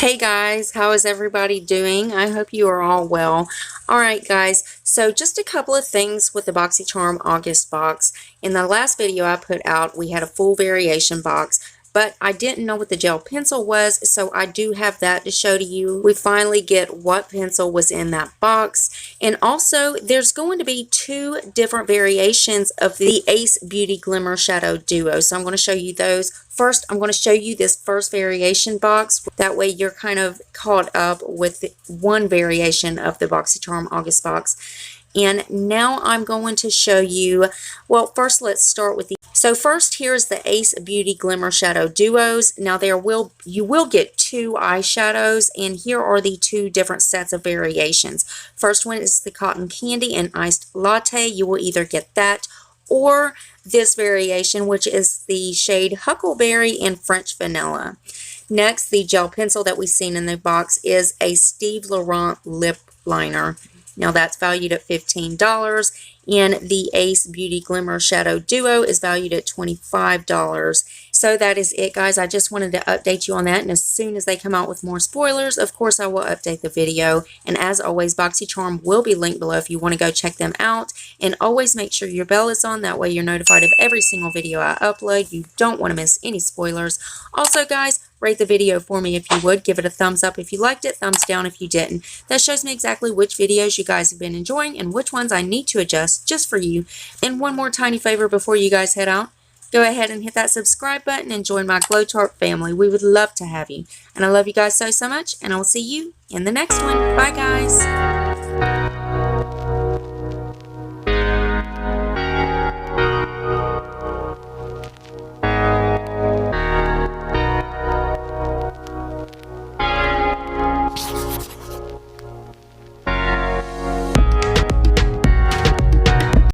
Hey guys, how is everybody doing? I hope you are all well. Alright guys, so just a couple of things with the BoxyCharm August box. In the last video I put out, we had a full variation box, but I didn't know what the gel pencil was, so I do have that to show to you. We finally get what pencil was in that box. And also, there's going to be two different variations of the Ace Beauty Glimmer Shadow Duo, so I'm going to show you those. First, I'm going to show you this first variation box. That way you're kind of caught up with one variation of the BoxyCharm August box. And now I'm going to show you, well, first let's start with so first here's the Ace Beauty Glimmer Shadow Duos. Now you will get two eyeshadows, and here are the two different sets of variations. First one is the Cotton Candy and Iced Latte. You will either get that or this variation, which is the shade Huckleberry and French Vanilla. Next, the gel pencil that we've seen in the box is a Steve Laurent lip liner. Now that's valued at $15, and the Ace Beauty Glimmer Shadow Duo is valued at $25. So that is it, guys. I just wanted to update you on that, and as soon as they come out with more spoilers, of course I will update the video. And as always, BoxyCharm will be linked below if you want to go check them out. And always make sure your bell is on, that way you're notified of every single video I upload. You don't want to miss any spoilers. Also, guys, rate the video for me if you would. Give it a thumbs up if you liked it, thumbs down if you didn't. That shows me exactly which videos you guys have been enjoying and which ones I need to adjust just for you. And one more tiny favor before you guys head out. Go ahead and hit that subscribe button and join my Glow Tart family. We would love to have you. And I love you guys so much, and I will see you in the next one. Bye, guys.